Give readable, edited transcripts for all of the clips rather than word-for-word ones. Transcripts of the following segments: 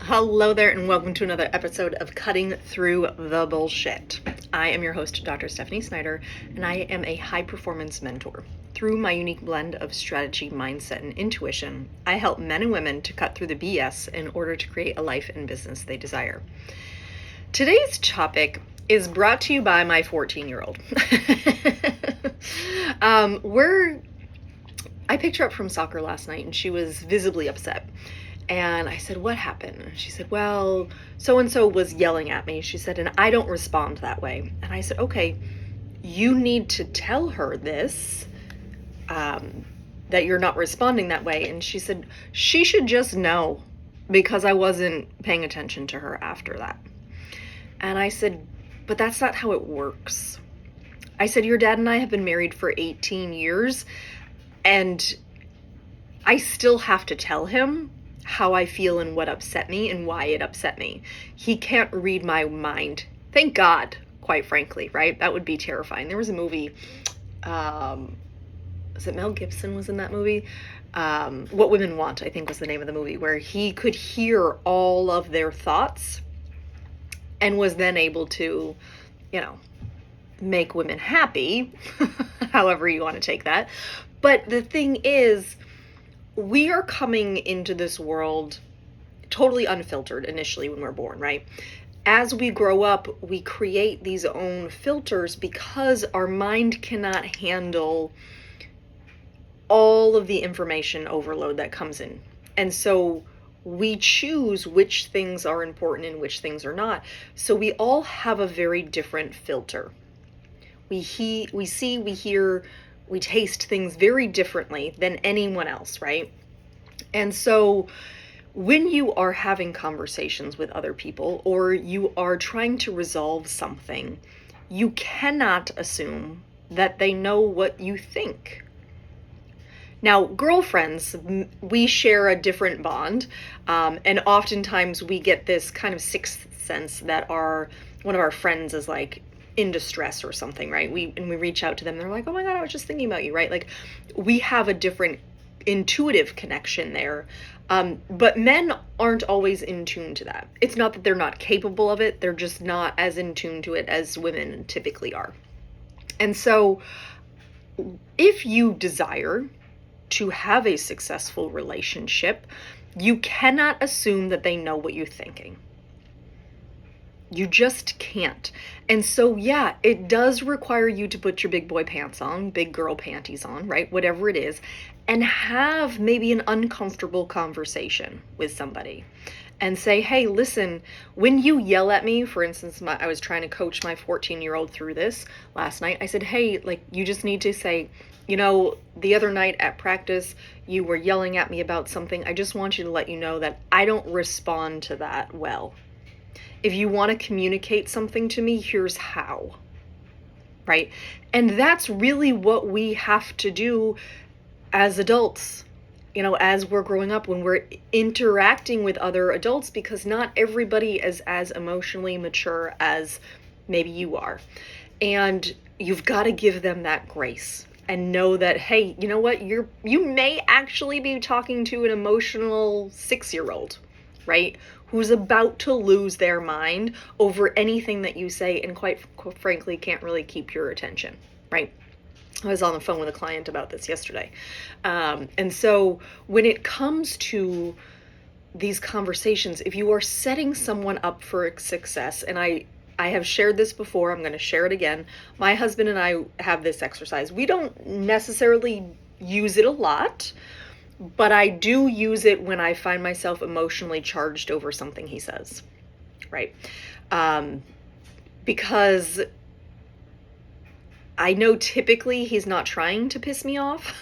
Hello there, and welcome to another episode of Cutting Through the Bullshit. I am your host, Dr. Stephanie Snyder, and I am a high-performance mentor. Through my unique blend of strategy, mindset, and intuition, I help men and women to cut through the BS in order to create a life and business they desire. Today's topic is brought to you by my 14-year-old. I picked her up from soccer last night, and she was visibly upset. And I said, what happened? And she said, well, so-and-so was yelling at me. She said, and I don't respond that way. And I said, okay, you need to tell her this, that you're not responding that way. And she said, she should just know, because I wasn't paying attention to her after that. And I said, but that's not how it works. I said, your dad and I have been married for 18 years, and I still have to tell him how I feel and what upset me and why it upset me. He can't read my mind. Thank God, quite frankly, right? That would be terrifying. There was a movie, was it Mel Gibson was in that movie? What Women Want, I think was the name of the movie, where he could hear all of their thoughts and was then able to, make women happy, however you want to take that. But the thing is, we are coming into this world totally unfiltered initially when we're born, right? As we grow up, we create these own filters because our mind cannot handle all of the information overload that comes in. And so we choose which things are important and which things are not. So we all have a very different filter. We see, we hear, we taste things very differently than anyone else, right? And so when you are having conversations with other people or you are trying to resolve something, you cannot assume that they know what you think. Now, girlfriends, we share a different bond, and oftentimes we get this kind of sixth sense that one of our friends is like in distress or something, right? We reach out to them, they're like, oh my God, I was just thinking about you, right? Like, we have a different intuitive connection there. But men aren't always in tune to that. It's not that they're not capable of it, they're just not as in tune to it as women typically are. And so if you desire to have a successful relationship, you cannot assume that they know what you're thinking. You just can't. And so, yeah, it does require you to put your big boy pants on, big girl panties on, right? Whatever it is, and have maybe an uncomfortable conversation with somebody and say, hey, listen, when you yell at me, for instance, I was trying to coach my 14-year-old through this last night. I said, hey, you just need to say, the other night at practice, you were yelling at me about something. I just want you to let you know that I don't respond to that well. If you want to communicate something to me, here's how, right? And that's really what we have to do as adults, as we're growing up, when we're interacting with other adults, because not everybody is as emotionally mature as maybe you are. And you've got to give them that grace and know that, hey, you know what? You may actually be talking to an emotional 6-year-old, right? Who's about to lose their mind over anything that you say and quite frankly can't really keep your attention, right? I was on the phone with a client about this yesterday. And so when it comes to these conversations, if you are setting someone up for success, and I have shared this before, I'm going to share it again. My husband and I have this exercise. We don't necessarily use it a lot, but I do use it when I find myself emotionally charged over something he says, right? Because I know typically he's not trying to piss me off,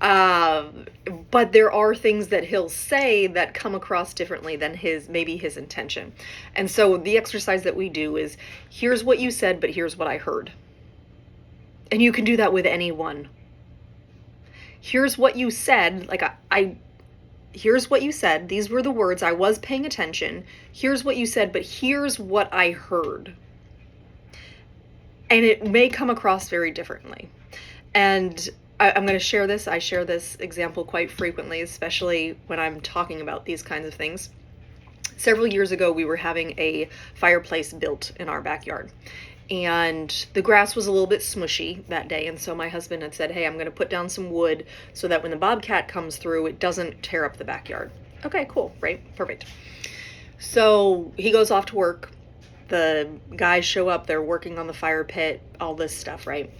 but there are things that he'll say that come across differently than maybe his intention. And so the exercise that we do is, here's what you said, but here's what I heard. And you can do that with anyone. Here's what you said, here's what you said, these were the words, I was paying attention, here's what you said, but here's what I heard. And it may come across very differently. And I'm going to share this. I share this example quite frequently, especially when I'm talking about these kinds of things. Several years ago, we were having a fireplace built in our backyard. And the grass was a little bit smushy that day. And so my husband had said, hey, I'm going to put down some wood so that when the bobcat comes through, it doesn't tear up the backyard. Okay, cool, right? Perfect. So he goes off to work. The guys show up. They're working on the fire pit, all this stuff, right?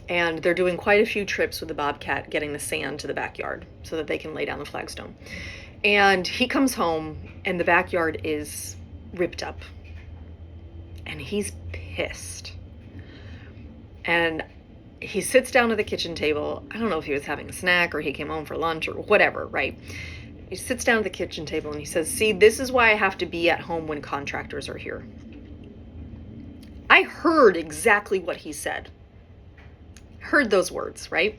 And they're doing quite a few trips with the bobcat, getting the sand to the backyard so that they can lay down the flagstone. And he comes home and the backyard is ripped up. And he's pissed. And he sits down at the kitchen table. I don't know if he was having a snack or he came home for lunch or whatever, right? He sits down at the kitchen table and he says, see, this is why I have to be at home when contractors are here. I heard exactly what he said. Heard those words, right?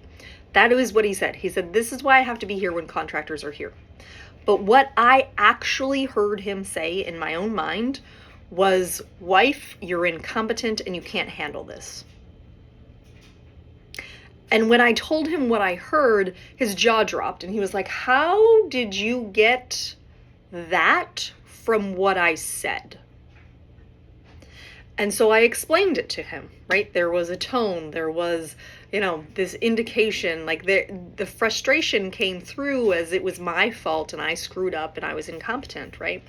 That is what he said. He said, this is why I have to be here when contractors are here. But what I actually heard him say in my own mind was, wife, you're incompetent and you can't handle this. And when I told him what I heard, his jaw dropped and he was like, how did you get that from what I said? And so I explained it to him, right? There was a tone, there was, this indication, like the frustration came through as it was my fault and I screwed up and I was incompetent, right?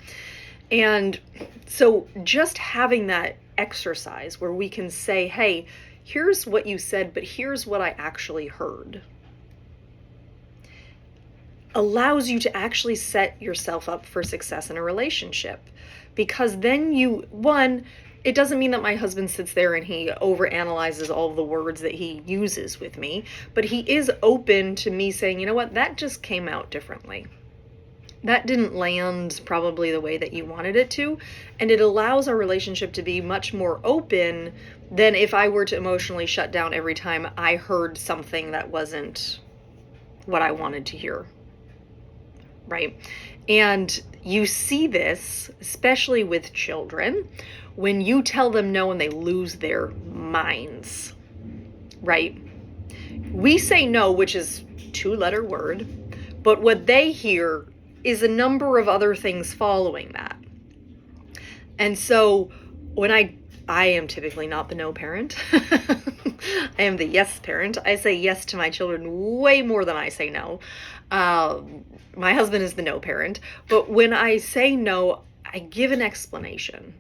And so just having that exercise where we can say, hey, here's what you said, but here's what I actually heard, allows you to actually set yourself up for success in a relationship. Because then it doesn't mean that my husband sits there and he overanalyzes all of the words that he uses with me, but he is open to me saying, you know what, that just came out differently. That didn't land probably the way that you wanted it to. And it allows our relationship to be much more open than if I were to emotionally shut down every time I heard something that wasn't what I wanted to hear. Right? And you see this, especially with children, when you tell them no and they lose their minds. Right? We say no, which is a 2-letter word, but what they hear is a number of other things following that. And so when I am typically not the no parent. I am the yes parent. I say yes to my children way more than I say no. My husband is the no parent. But when I say no, I give an explanation.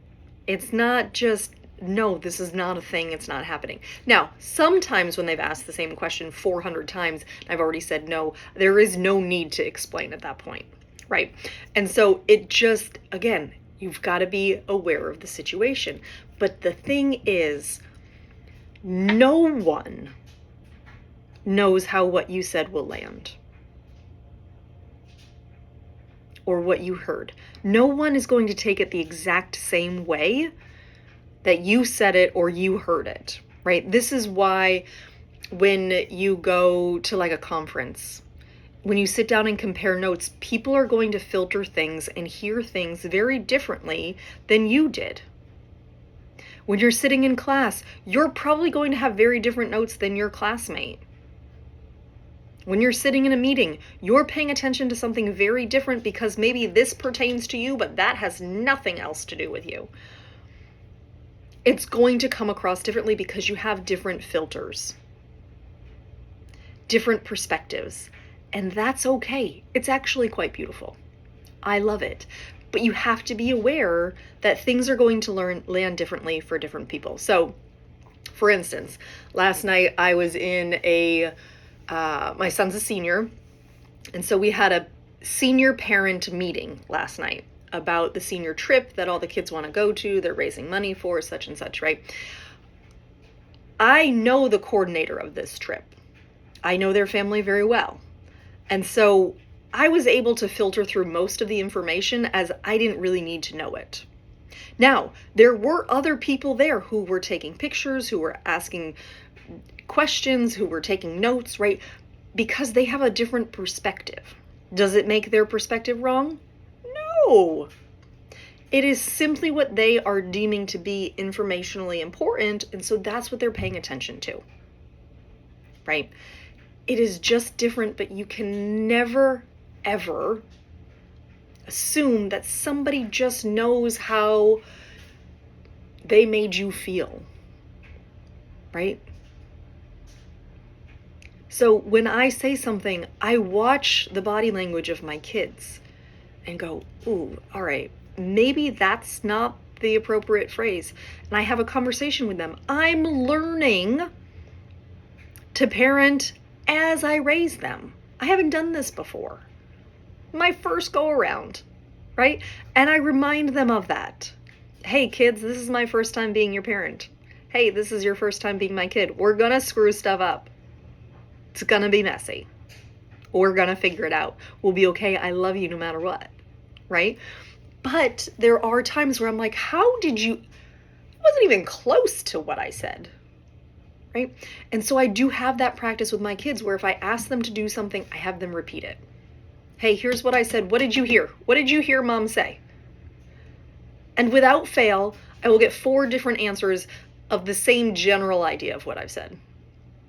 It's not just, no, this is not a thing, it's not happening. Now, sometimes when they've asked the same question 400 times, I've already said no, there is no need to explain at that point. Right? And so it just, again, you've got to be aware of the situation. But the thing is, no one knows how what you said will land. Or what you heard. No one is going to take it the exact same way that you said it or you heard it. Right? This is why when you go to like a conference, when you sit down and compare notes, people are going to filter things and hear things very differently than you did. When you're sitting in class, you're probably going to have very different notes than your classmate. When you're sitting in a meeting, you're paying attention to something very different because maybe this pertains to you, but that has nothing else to do with you. It's going to come across differently because you have different filters, different perspectives. And that's okay. It's actually quite beautiful. I love it. But you have to be aware that things are going to land differently for different people. So, for instance, last night I was in my son's a senior. And so we had a senior parent meeting last night about the senior trip that all the kids want to go to. They're raising money for such and such, right? I know the coordinator of this trip. I know their family very well. And so I was able to filter through most of the information as I didn't really need to know it. Now, there were other people there who were taking pictures, who were asking questions, who were taking notes, right? Because they have a different perspective. Does it make their perspective wrong? No. It is simply what they are deeming to be informationally important, and so that's what they're paying attention to, right? It is just different, but you can never, ever assume that somebody just knows how they made you feel, right? So when I say something, I watch the body language of my kids and go, ooh, all right, maybe that's not the appropriate phrase. And I have a conversation with them. I'm learning to parent as I raise them. I haven't done this before. My first go around, right? And I remind them of that. Hey kids, this is my first time being your parent. Hey, this is your first time being my kid. We're gonna screw stuff up. It's gonna be messy. We're gonna figure it out. We'll be okay. I love you no matter what, right? But there are times where I'm like, how did you, it wasn't even close to what I said, right? And so I do have that practice with my kids where if I ask them to do something, I have them repeat it. Hey, here's what I said. What did you hear? What did you hear mom say? And without fail, I will get 4 different answers of the same general idea of what I've said.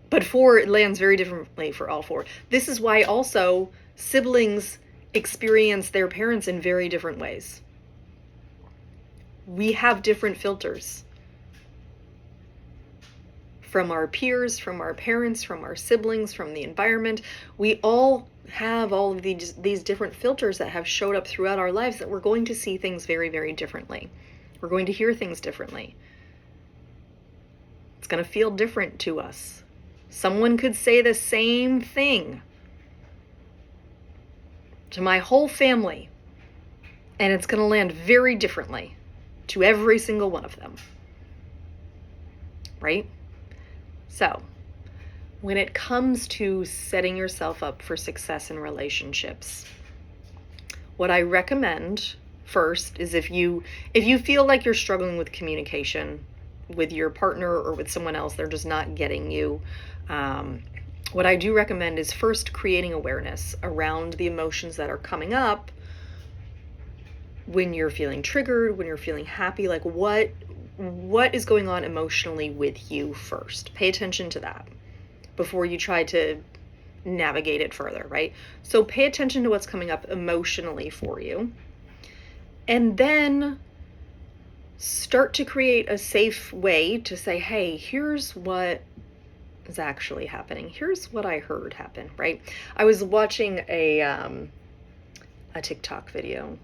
But 4 lands very differently for all 4. This is why also siblings experience their parents in very different ways. We have different filters. From our peers, from our parents, from our siblings, from the environment. We all have all of these different filters that have showed up throughout our lives that we're going to see things very, very differently. We're going to hear things differently. It's going to feel different to us. Someone could say the same thing to my whole family, and it's going to land very differently to every single one of them. Right? So, when it comes to setting yourself up for success in relationships, what I recommend first is if you feel like you're struggling with communication with your partner or with someone else, they're just not getting you, what I do recommend is first creating awareness around the emotions that are coming up when you're feeling triggered, when you're feeling happy, like what is going on emotionally with you first. Pay attention to that before you try to navigate it further, right? So pay attention to what's coming up emotionally for you. And then start to create a safe way to say, hey, here's what is actually happening. Here's what I heard happen, right? I was watching a TikTok video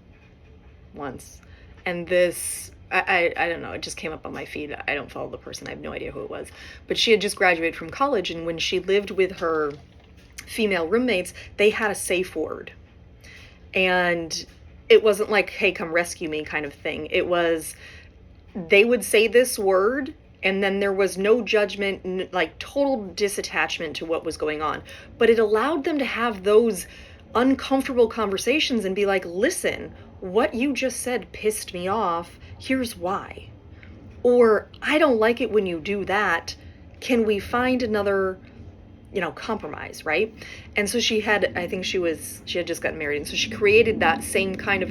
once, and this, I don't know, it just came up on my feed. I don't follow the person. I have no idea who it was. But she had just graduated from college, and when she lived with her female roommates, they had a safe word. And it wasn't like, hey, come rescue me kind of thing. It was, they would say this word, and then there was no judgment, like total disattachment to what was going on. But it allowed them to have those uncomfortable conversations and be like, listen, what you just said pissed me off. Here's why. Or, I don't like it when you do that. Can we find another, compromise, right? And so she had, I think she had just gotten married. And so she created that same kind of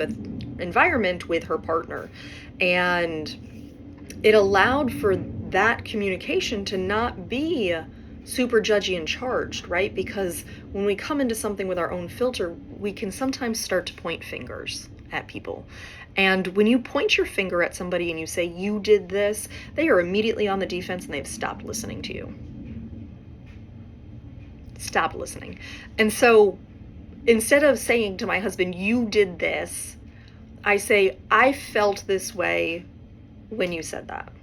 environment with her partner. And it allowed for that communication to not be super judgy and charged, right? Because when we come into something with our own filter, we can sometimes start to point fingers at people. And when you point your finger at somebody and you say, you did this, they are immediately on the defense and they've stopped listening to you. Stop listening. And so instead of saying to my husband, you did this, I say, I felt this way when you said that.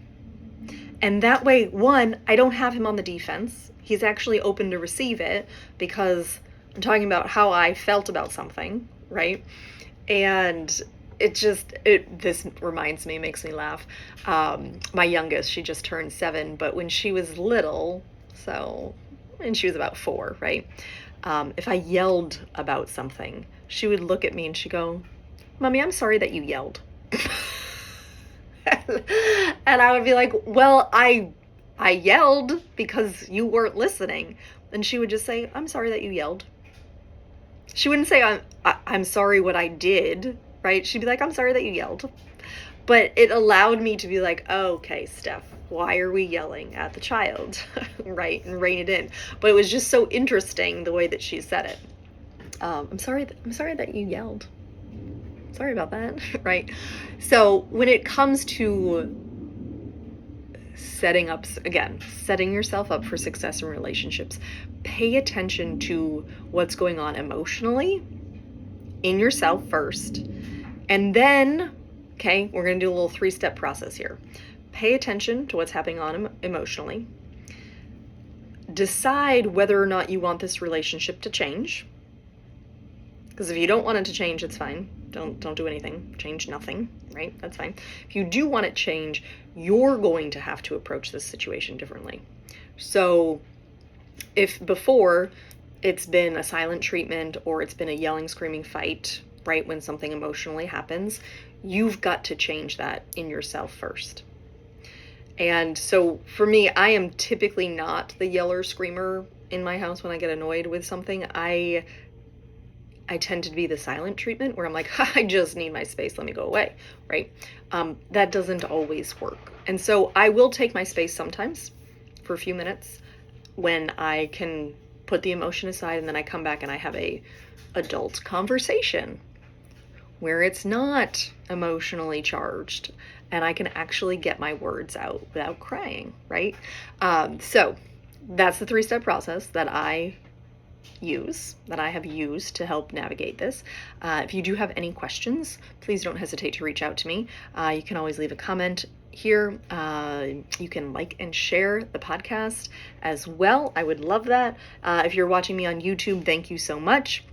And that way, one, I don't have him on the defense. He's actually open to receive it because I'm talking about how I felt about something, right? And this reminds me, makes me laugh. My youngest, she just turned 7, but when she was little, and she was about 4, right? If I yelled about something, she would look at me and she'd go, Mommy, I'm sorry that you yelled. And I would be like, well, I yelled because you weren't listening. And she would just say, I'm sorry that you yelled. She wouldn't say, I'm sorry what I did, right? She'd be like, I'm sorry that you yelled. But it allowed me to be like, oh, okay, Steph, why are we yelling at the child? Right? And rein it in. But it was just so interesting the way that she said it. I'm sorry that you yelled. Sorry about that. Right? So when it comes to setting yourself up for success in relationships, pay attention to what's going on emotionally in yourself first. And then, okay, we're going to do a little 3-step process here. Pay attention to what's happening on emotionally. Decide whether or not you want this relationship to change. Because if you don't want it to change, it's fine. Don't do anything. Change nothing, right? That's fine. If you do want it to change, you're going to have to approach this situation differently. So if before it's been a silent treatment or it's been a yelling, screaming fight, right, when something emotionally happens, you've got to change that in yourself first. And so for me, I am typically not the yeller screamer in my house when I get annoyed with something. I tend to be the silent treatment where I'm like, I just need my space, let me go away, right? That doesn't always work. And so I will take my space sometimes for a few minutes when I can put the emotion aside, and then I come back and I have a adult conversation where it's not emotionally charged and I can actually get my words out without crying, right? So that's the 3-step process that I have used to help navigate this. If you do have any questions, please don't hesitate to reach out to me. You can always leave a comment here. You can like and share the podcast as well. I would love that. If you're watching me on YouTube, thank you so much.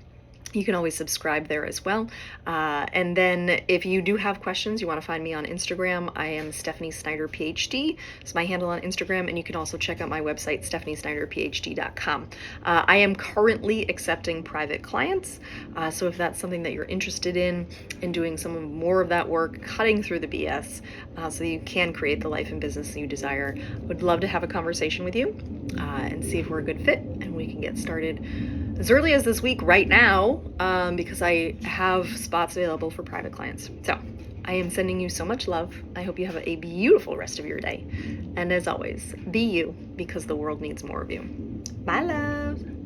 You can always subscribe there as well. And then if you do have questions, you want to find me on Instagram, I am Stephanie Snyder, Ph.D. It's my handle on Instagram, and you can also check out my website, stephaniesnyderphd.com. I am currently accepting private clients, so if that's something that you're interested in doing some more of that work, cutting through the BS, so you can create the life and business that you desire, would love to have a conversation with you and see if we're a good fit and we can get started as early as this week right now, because I have spots available for private clients. So I am sending you so much love. I hope you have a beautiful rest of your day. And as always, be you, because the world needs more of you. Bye, love.